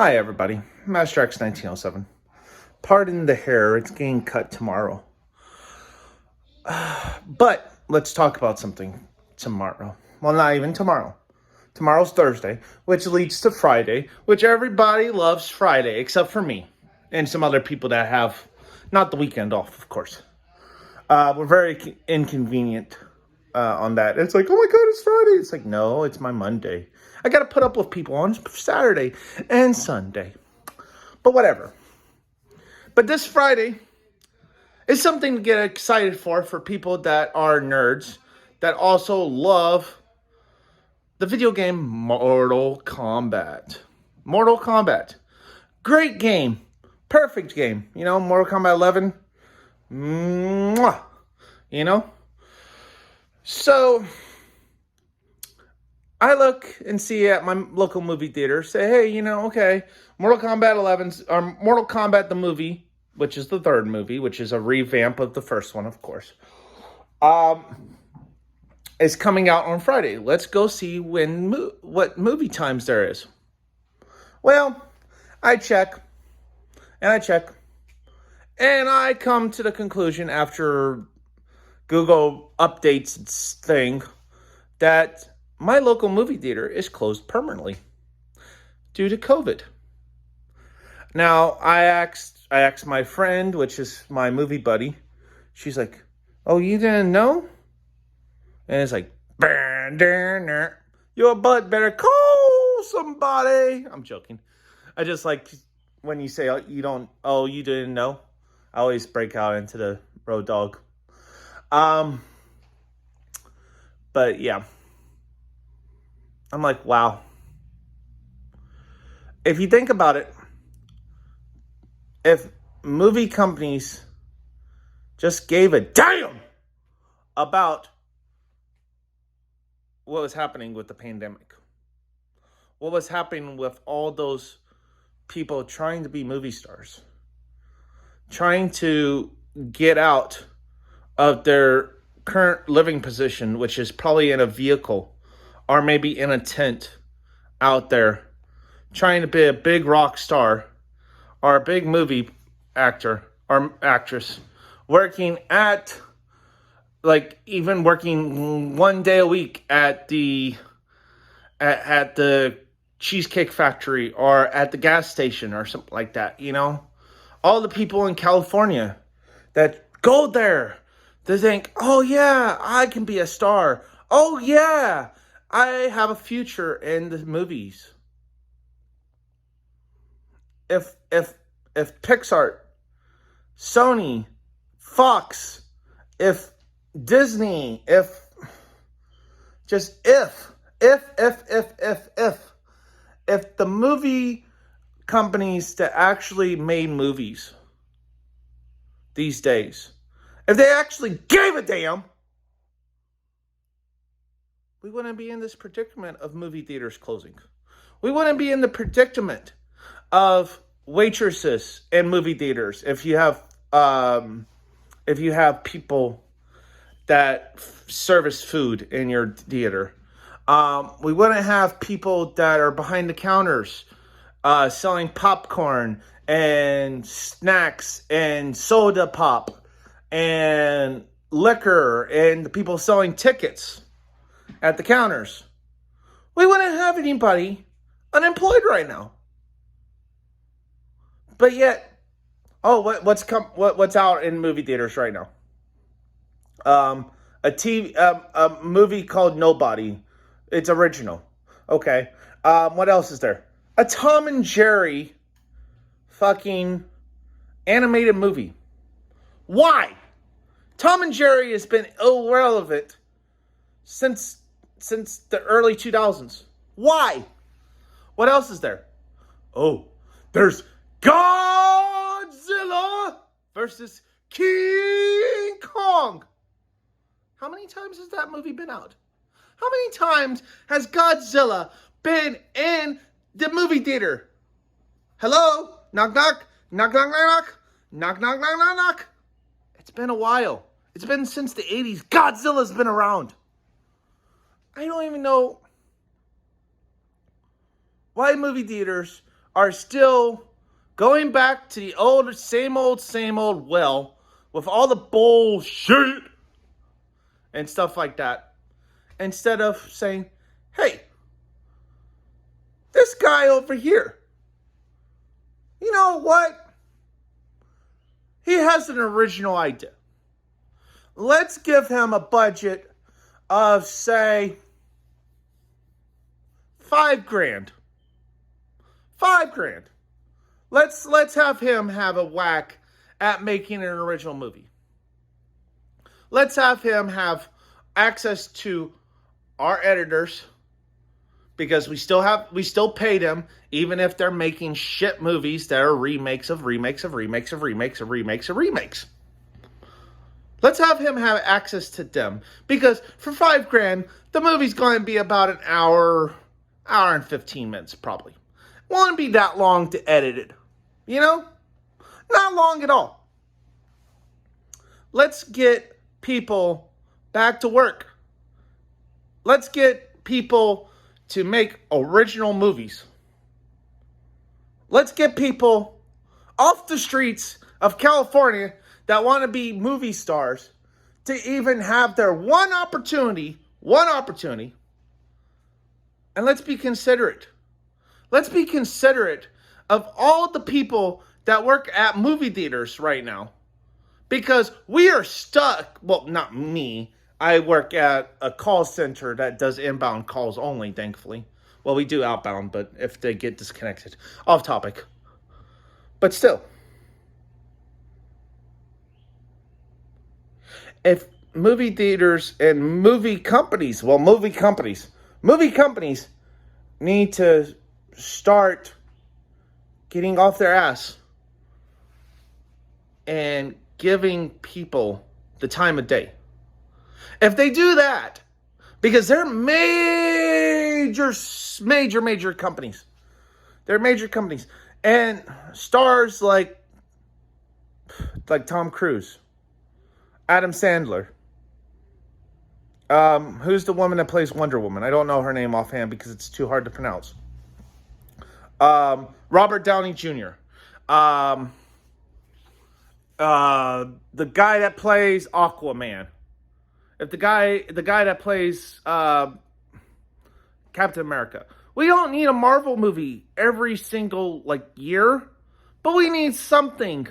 Hi, everybody. Master X 1907. Pardon the hair, it's getting cut tomorrow. But let's talk about something tomorrow. Well, not even tomorrow. Tomorrow's Thursday, which leads to Friday, which everybody loves Friday, except for me and some other people that have not the weekend off, of course. We're very inconvenient on that. It's like, oh my God, it's Friday. It's like, no, it's my Monday. I got to put up with people on Saturday and Sunday. But whatever. But this Friday is something to get excited for people that are nerds, that also love the video game Mortal Kombat. Mortal Kombat. Great game. Perfect game. You know, Mortal Kombat 11. Mwah. You know? So, I look and see at my local movie theater, say, hey, you know, okay, Mortal Kombat 11's, or Mortal Kombat the movie, which is the third movie, which is a revamp of the first one, of course, is coming out on Friday. Let's go see what movie times there is. Well, I check, and I come to the conclusion after Google updates its thing that my local movie theater is closed permanently due to COVID. Now, I asked my friend, which is my movie buddy. She's like, "Oh, you didn't know?" And it's like, your butt better call somebody. I'm joking. I just like when you say you didn't know. I always break out into the road dog. But yeah. I'm like, wow. If you think about it, if movie companies just gave a damn about what was happening with the pandemic, what was happening with all those people trying to be movie stars, trying to get out of their current living position, which is probably in a vehicle or maybe in a tent out there, trying to be a big rock star or a big movie actor or actress, working even working one day a week at the Cheesecake Factory or at the gas station or something like that, you know? All the people in California that go there to think, oh yeah, I can be a star. Oh yeah, I have a future in the movies. If Pixar, Sony, Fox, if Disney, if the movie companies that actually made movies these days, if they actually gave a damn, we wouldn't be in this predicament of movie theaters closing. We wouldn't be in the predicament of waitresses in movie theaters if you have people that service food in your theater. We wouldn't have people that are behind the counters selling popcorn and snacks and soda pop and liquor and the people selling tickets at the counters. We wouldn't have anybody unemployed right now. But yet, what's out in movie theaters right now? A movie called Nobody. It's original. Okay. What else is there? A Tom and Jerry fucking animated movie. Why? Tom and Jerry has been irrelevant since the early 2000s. Why? What else is there? Oh, there's Godzilla versus King Kong. How many times has that movie been out? How many times has Godzilla been in the movie theater? Hello? Knock, knock. Knock, knock, knock, knock. Knock, knock, knock, knock, knock. It's been a while. It's been since the 80s. Godzilla's been around. I don't even know why movie theaters are still going back to the same old well with all the bullshit and stuff like that, instead of saying, hey, this guy over here, you know what? He has an original idea. Let's give him a budget of, say, $5,000. $5,000. Let's have him have a whack at making an original movie. Let's have him have access to our editors, because we still pay them, even if they're making shit movies that are remakes of remakes of remakes of remakes of remakes of remakes. Let's have him have access to them, because for $5,000, the movie's going to be about an hour and 15 minutes probably. Won't be that long to edit it, you know? Not long at all. Let's get people back to work. Let's get people to make original movies. Let's get people off the streets of California that want to be movie stars to even have their one opportunity. And let's be considerate. Let's be considerate of all the people that work at movie theaters right now. Because we are stuck. Well, not me. I work at a call center that does inbound calls only, thankfully. Well, we do outbound, but if they get disconnected. Off topic. But still. If movie theaters and movie companies need to start getting off their ass and giving people the time of day. If they do that, because they're major companies. They're major companies. And stars like Tom Cruise, Adam Sandler. Who's the woman that plays Wonder Woman? I don't know her name offhand because it's too hard to pronounce. Robert Downey Jr. The guy that plays Aquaman. If the guy that plays Captain America. We don't need a Marvel movie every single year, but we need something.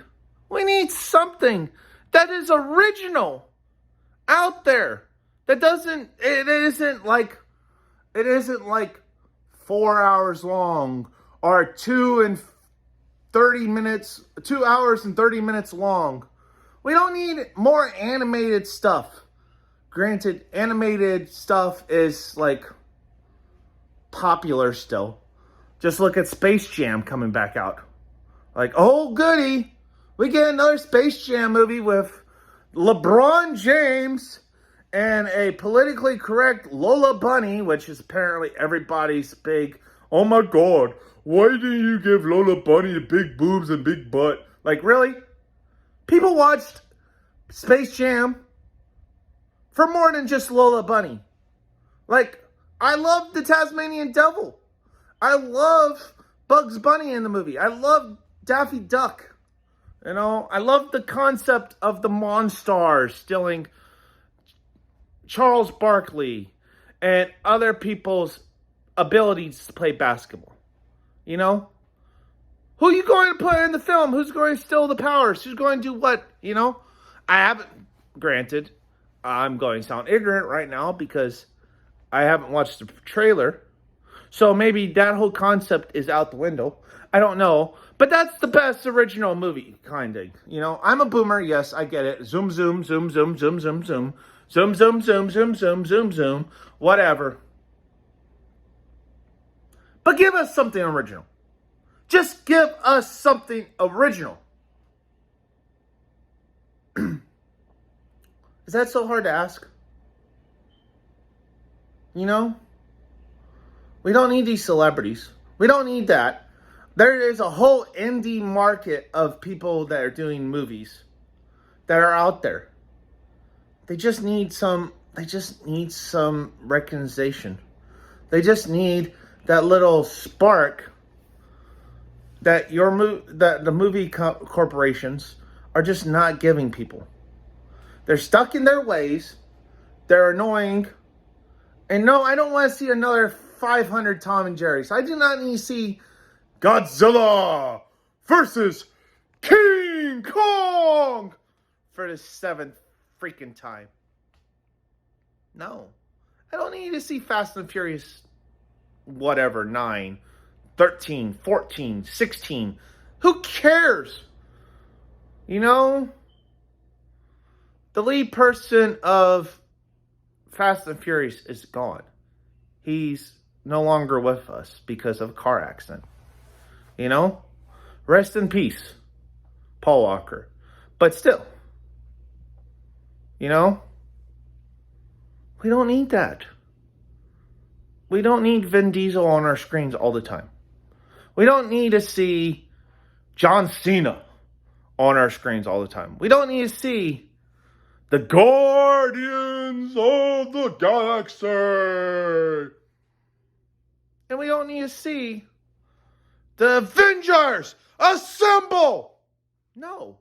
We need something that is original out there. That isn't like 4 hours long or 2 hours and 30 minutes long. We don't need more animated stuff. Granted, animated stuff is popular still. Just look at Space Jam coming back out. Oh goody, we get another Space Jam movie with LeBron James and a politically correct Lola Bunny, which is apparently everybody's big, oh my god, why didn't you give Lola Bunny the big boobs and big butt? Really? People watched Space Jam for more than just Lola Bunny. I love the Tasmanian Devil. I love Bugs Bunny in the movie. I love Daffy Duck. I love the concept of the Monstars stealing Charles Barkley and other people's abilities to play basketball. Who are you going to put in the film? Who's going to steal the powers? Who's going to do what? I haven't, granted, I'm going to sound ignorant right now because I haven't watched the trailer. So maybe that whole concept is out the window. I don't know. But that's the best original movie, kind of. I'm a boomer. Yes, I get it. Zoom, zoom, zoom, zoom, zoom, zoom, zoom. Zoom, zoom, zoom, zoom, zoom, zoom, zoom. Whatever. But give us something original. Just give us something original. Is that so hard to ask? We don't need these celebrities. We don't need that. There is a whole indie market of people that are doing movies that are out there. They just need some recognition. They just need that little spark that that the movie corporations are just not giving people. They're stuck in their ways. They're annoying. And no, I don't want to see another 500 Tom and Jerry's. I do not need to see Godzilla versus King Kong for the 7th freaking time. No. I don't need to see Fast and Furious whatever, 9, 13, 14, 16. Who cares? You know? The lead person of Fast and Furious is gone. He's no longer with us because of a car accident. You know? Rest in peace, Paul Walker. But still, you know? We don't need that. We don't need Vin Diesel on our screens all the time. We don't need to see John Cena on our screens all the time. We don't need to see the Guardians of the Galaxy. And we don't need to see the Avengers assemble. No.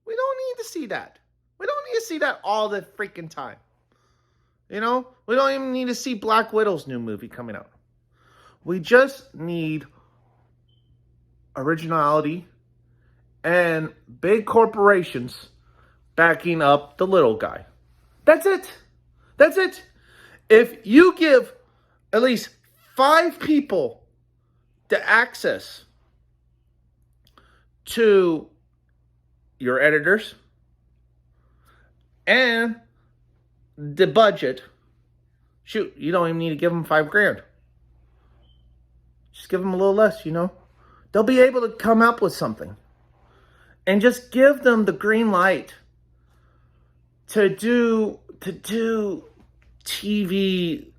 We don't need to see that. We don't need to see that all the freaking time. You know, we don't even need to see Black Widow's new movie coming out. We just need originality and big corporations backing up the little guy. That's it. That's it. If you give at least 5 people the access to your editors and the budget, shoot, you don't even need to give them $5,000. Just give them a little less, you know. They'll be able to come up with something. And just give them the green light to do TV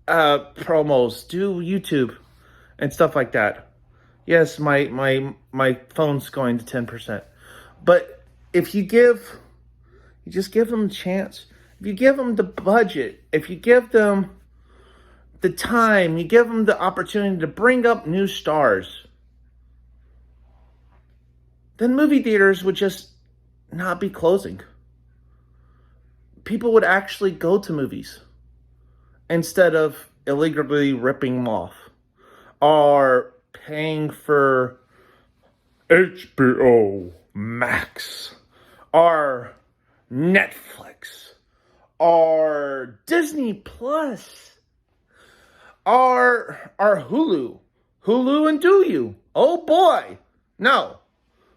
promos, do YouTube and stuff like that. Yes, my phone's going to 10%. But if you just give them a chance. If you give them the budget, if you give them the time, you give them the opportunity to bring up new stars, then movie theaters would just not be closing. People would actually go to movies instead of illegally ripping them off or paying for HBO Max or Netflix or Disney Plus or Hulu and Do-You. Oh boy, no.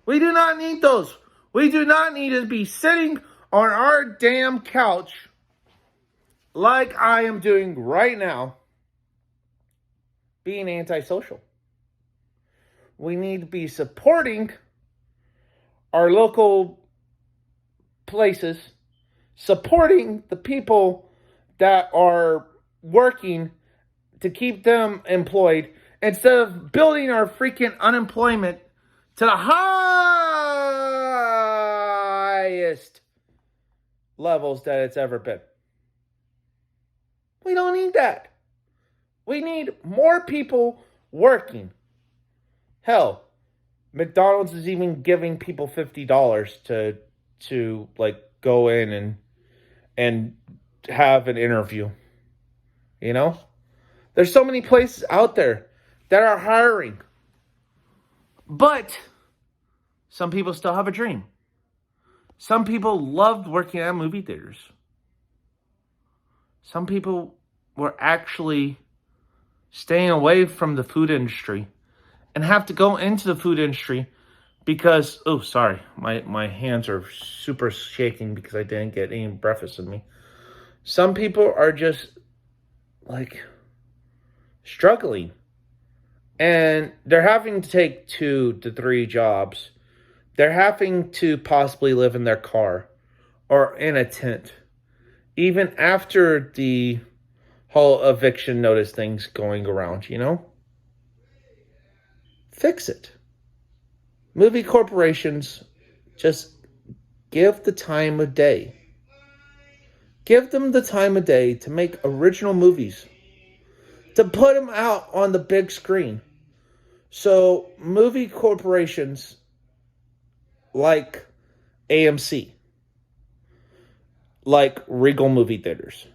We do not need those. We do not need to be sitting on our damn couch like I am doing right now, being antisocial. We need to be supporting our local places, supporting the people that are working to keep them employed instead of building our freaking unemployment to the highest levels that it's ever been. We don't need that. We need more people working. Hell, McDonald's is even giving people $50 to like go in and have an interview. You know? There's so many places out there that are hiring. But some people still have a dream. Some people loved working at movie theaters. Some people were actually staying away from the food industry and have to go into the food industry because, oh, sorry, my hands are super shaking because I didn't get any breakfast in me. Some people are just like struggling. And they're having to take 2 to 3 jobs. They're having to possibly live in their car or in a tent. Even after the whole eviction notice thing's going around, you know? Fix it. Movie corporations, just give the time of day. Give them the time of day to make original movies. To put them out on the big screen. So, movie corporations like AMC, like Regal Movie Theaters,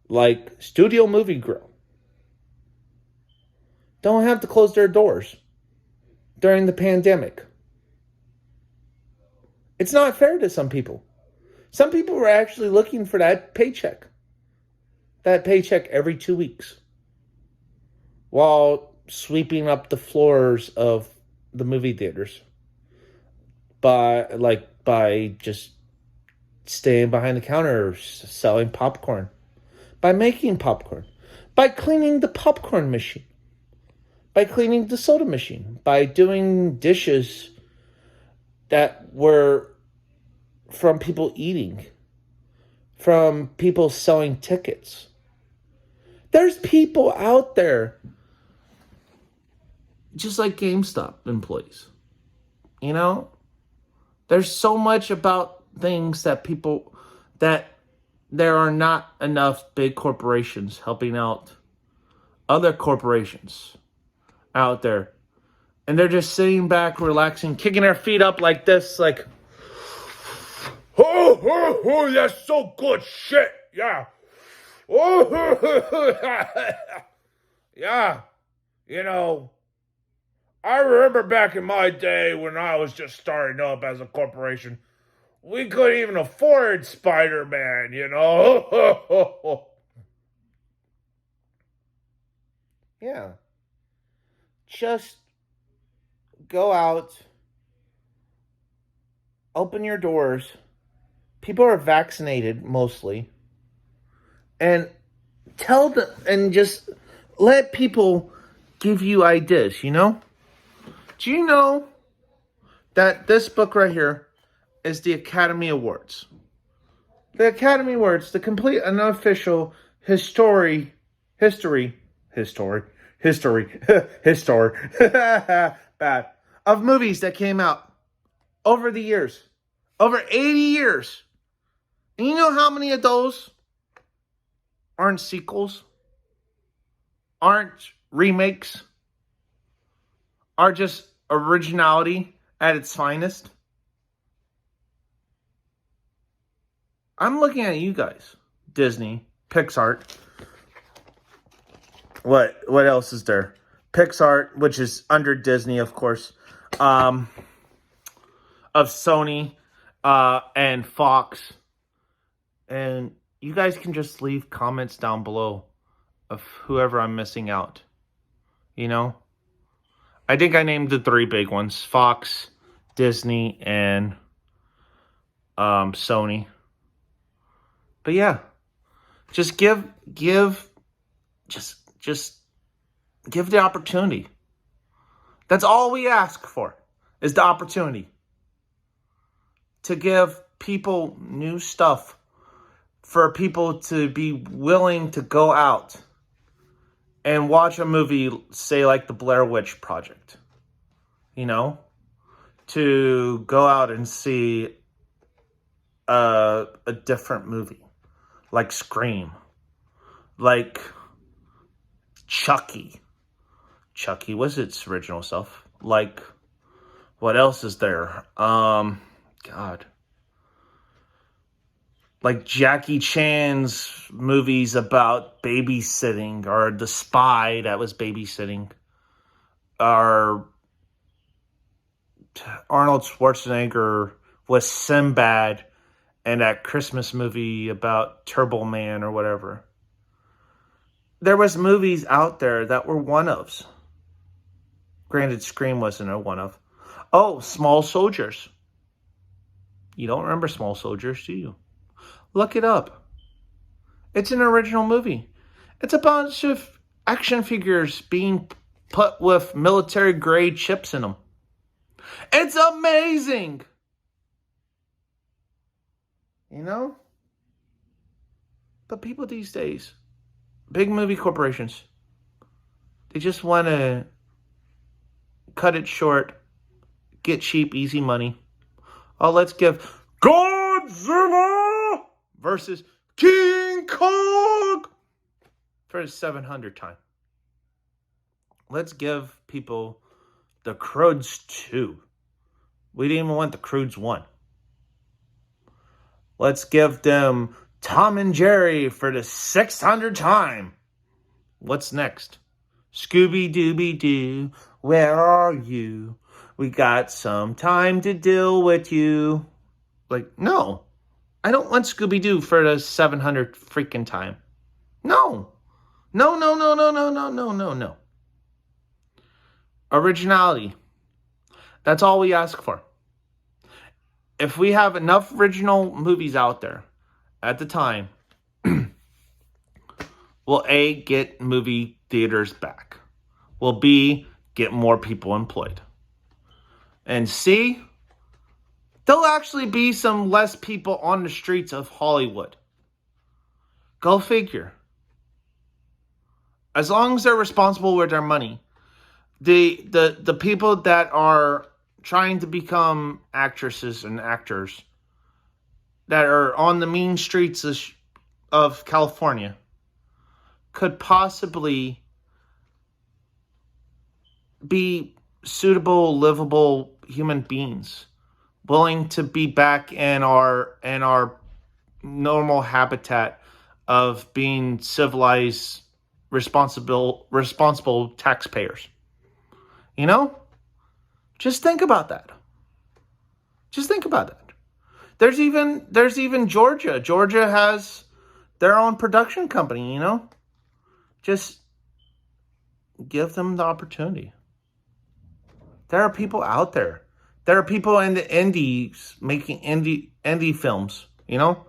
like Studio Movie Grill, don't have to close their doors during the pandemic. It's not fair to some people. Some people were actually looking for that paycheck every 2 weeks, while sweeping up the floors of the movie theaters by just staying behind the counter selling popcorn, by making popcorn, by cleaning the popcorn machine, by cleaning the soda machine, by doing dishes that were from people eating, from people selling tickets. There's people out there just like GameStop employees. You know? There's so much about things that there are not enough big corporations helping out other corporations out there. And they're just sitting back, relaxing, kicking their feet up like this, like, oh, that's so good shit, yeah. Oh, yeah, you know, I remember back in my day when I was just starting up as a corporation, we couldn't even afford Spider-Man, you know? Yeah. Just go out, open your doors. People are vaccinated mostly. And just let people give you ideas, you know? Do you know that this book right here is the Academy Awards? The Academy Awards, the complete unofficial history, bad, of movies that came out over the years, over 80 years. And you know how many of those aren't sequels, aren't remakes, are just originality at its finest? I'm looking at you guys. Disney, Pixar. What else is there? Pixar, which is under Disney, of course. Of Sony and Fox. And you guys can just leave comments down below of whoever I'm missing out. You know? I think I named the three big ones. Fox, Disney, and Sony. But yeah. Just give the opportunity. That's all we ask for, is the opportunity to give people new stuff, for people to be willing to go out and watch a movie, say like the Blair Witch Project, you know, to go out and see a different movie, like Scream, like Chucky. Chucky was its original self. Like, what else is there? God. Like Jackie Chan's movies about babysitting, or The Spy that was babysitting, or Arnold Schwarzenegger was Sinbad, and that Christmas movie about Turbo Man or whatever. There was movies out there that were one-ofs. Granted, Scream wasn't a one-off. Oh, Small Soldiers. You don't remember Small Soldiers, do you? Look it up. It's an original movie. It's a bunch of action figures being put with military-grade chips in them. It's amazing! You know? But people these days, big movie corporations, they just want to cut it short, get cheap, easy money. Oh, let's give Godzilla versus King Kong for the 700th time. Let's give people the Croods 2. We didn't even want the Croods 1. Let's give them Tom and Jerry for the 600th time. What's next? Scooby-Dooby-Doo, where are you? We got some time to deal with you. Like, no. I don't want Scooby-Doo for the 700th freaking time. No. No, no, no, no, no, no, no, no, no. Originality. That's all we ask for. If we have enough original movies out there at the time, we'll A, get movie theaters back. We'll B, get more people employed. And C, there'll actually be some less people on the streets of Hollywood. Go figure. As long as they're responsible with their money. The people that are trying to become actresses and actors that are on the mean streets of California could possibly be suitable, livable human beings, willing to be back in our normal habitat of being civilized, responsible taxpayers. You know? Just think about that. Just think about that. There's even Georgia. Georgia has their own production company, you know? Just give them the opportunity. There are people out there. There are people in the indies making indie films, you know?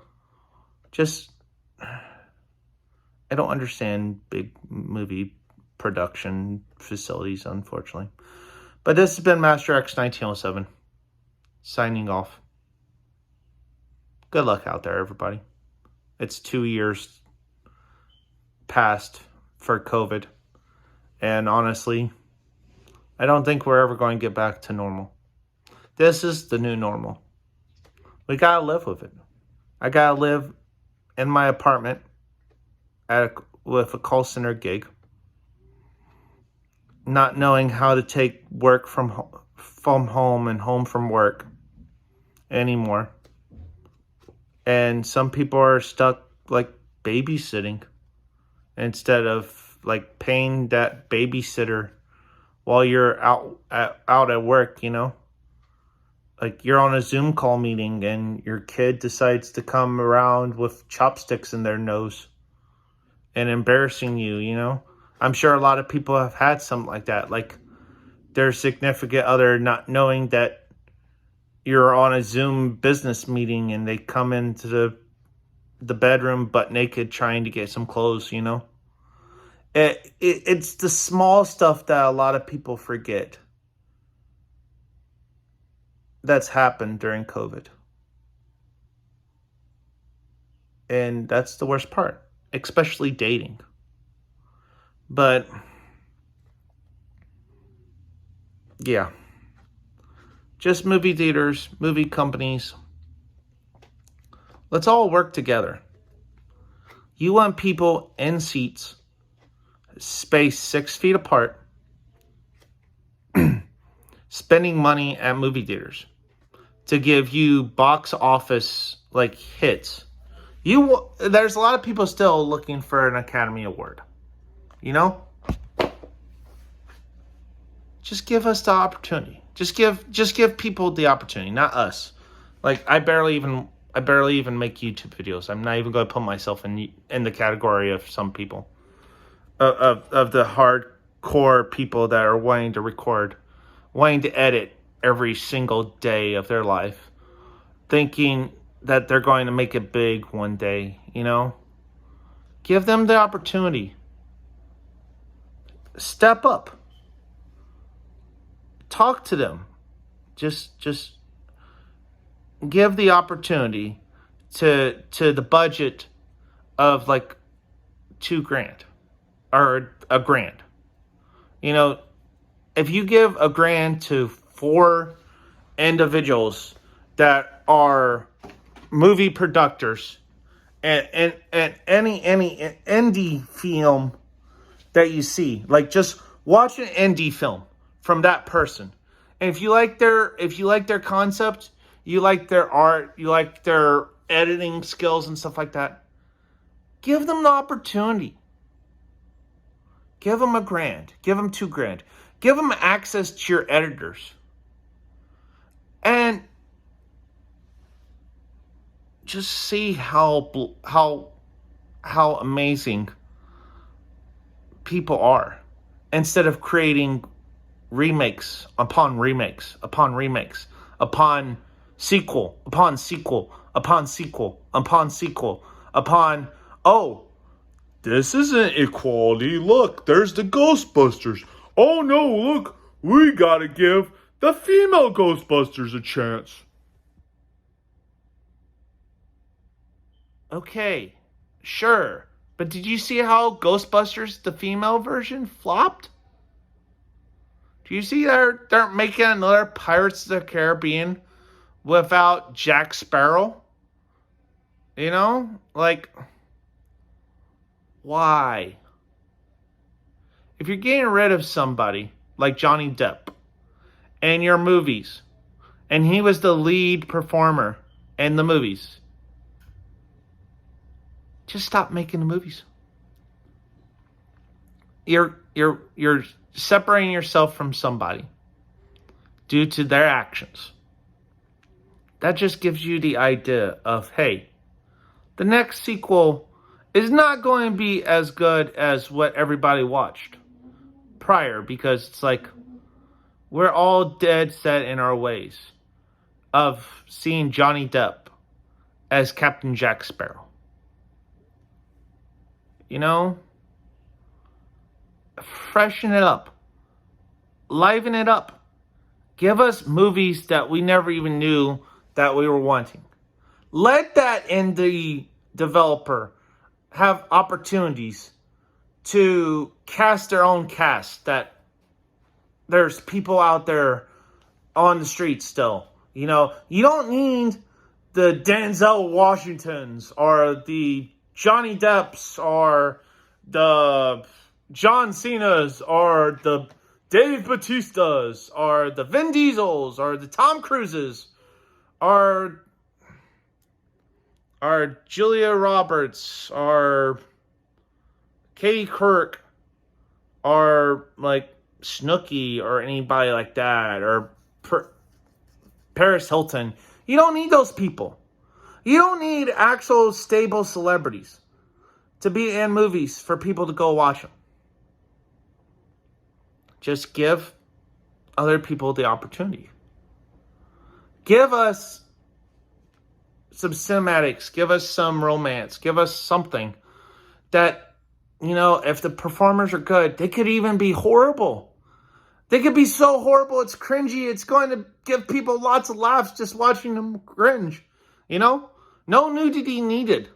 Just, I don't understand big movie production facilities, unfortunately. But this has been Master X 1907, signing off. Good luck out there, everybody. It's 2 years past for COVID. And honestly, I don't think we're ever going to get back to normal. This is the new normal. We gotta live with it. I gotta live in my apartment with a call center gig, not knowing how to take work from home and home from work anymore. And some people are stuck like babysitting instead of like paying that babysitter while you're out at work, you know? Like you're on a Zoom call meeting and your kid decides to come around with chopsticks in their nose and embarrassing you, you know? I'm sure a lot of people have had something like that. Like their significant other not knowing that you're on a Zoom business meeting and they come into the bedroom butt naked trying to get some clothes, you know? It's the small stuff that a lot of people forget that's happened during COVID. And that's the worst part, especially dating. But, yeah. Just movie theaters, movie companies. Let's all work together. You want people in seats, spaced 6 feet apart, spending money at movie theaters to give you box office like hits. There's a lot of people still looking for an Academy Award. You know? Just give us the opportunity. Just give people the opportunity, not us. Like I barely even make YouTube videos. I'm not even going to put myself in the category of some people, of the hardcore people that are wanting to record, wanting to edit every single day of their life, thinking that they're going to make it big one day. You know, give them the opportunity. Step up. Talk to them. Just give the opportunity to the budget of like $2,000 or $1,000. You know, if you give $1,000 to 4 individuals that are movie producers and any indie film that you see, like just watch an indie film from that person. And if you like their concept, you like their art, you like their editing skills and stuff like that, give them the opportunity. Give them $1,000. Give them $2,000. Give them access to your editors. And just see how amazing people are, instead of creating remakes upon remakes upon remakes upon sequel upon sequel upon sequel upon sequel upon, oh, this isn't equality. Look, there's the Ghostbusters. Oh no, look, we gotta give the female Ghostbusters a chance. Okay, sure. But did you see how Ghostbusters, the female version, flopped? Do you see they're making another Pirates of the Caribbean without Jack Sparrow? You know? Like, why? If you're getting rid of somebody like Johnny Depp in your movies, and he was the lead performer in the movies, just stop making the movies. You're separating yourself from somebody due to their actions. That just gives you the idea of, hey, the next sequel is not going to be as good as what everybody watched prior, because it's like we're all dead set in our ways of seeing Johnny Depp as Captain Jack Sparrow. You know? Freshen it up. Liven it up. Give us movies that we never even knew that we were wanting. Let that indie developer have opportunities to cast their own cast, that there's people out there on the streets still. You know, you don't need the Denzel Washingtons or the Johnny Depps or the John Cena's or the Dave Bautista's or the Vin Diesel's or the Tom Cruise's or Julia Roberts or Katie Couric or like Snooki or anybody like that, or Paris Hilton. You don't need those people. You don't need actual stable celebrities to be in movies for people to go watch them. Just give other people the opportunity. Give us some cinematics. Give us some romance. Give us something that, you know, if the performers are good, they could even be horrible. They could be so horrible, it's cringy. It's going to give people lots of laughs just watching them cringe. You know? No nudity needed.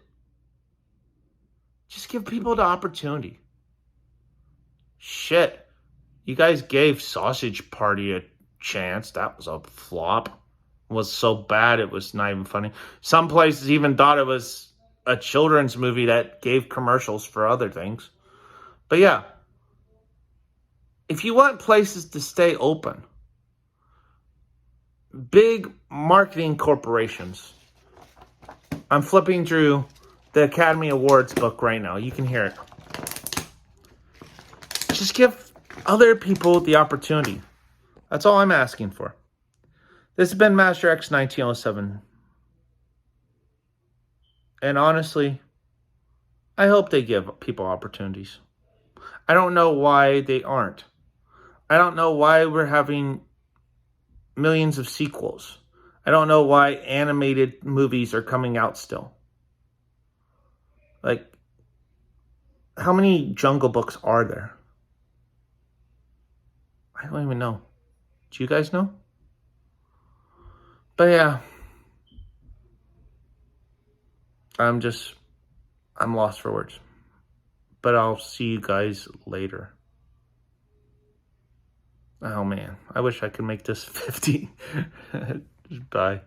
Just give people the opportunity. Shit. You guys gave Sausage Party a chance. That was a flop. It was so bad it was not even funny. Some places even thought it was a children's movie that gave commercials for other things. But yeah. If you want places to stay open, big marketing corporations. I'm flipping through the Academy Awards book right now. You can hear it. Just give other people the opportunity. That's all I'm asking for. This has been Master X 1907. And honestly, I hope they give people opportunities. I don't know why they aren't. I don't know why we're having millions of sequels. I don't know why animated movies are coming out still. Like, how many Jungle Books are there? I don't even know. Do you guys know? But yeah. I'm lost for words. But I'll see you guys later. Oh man, I wish I could make this 50. Bye.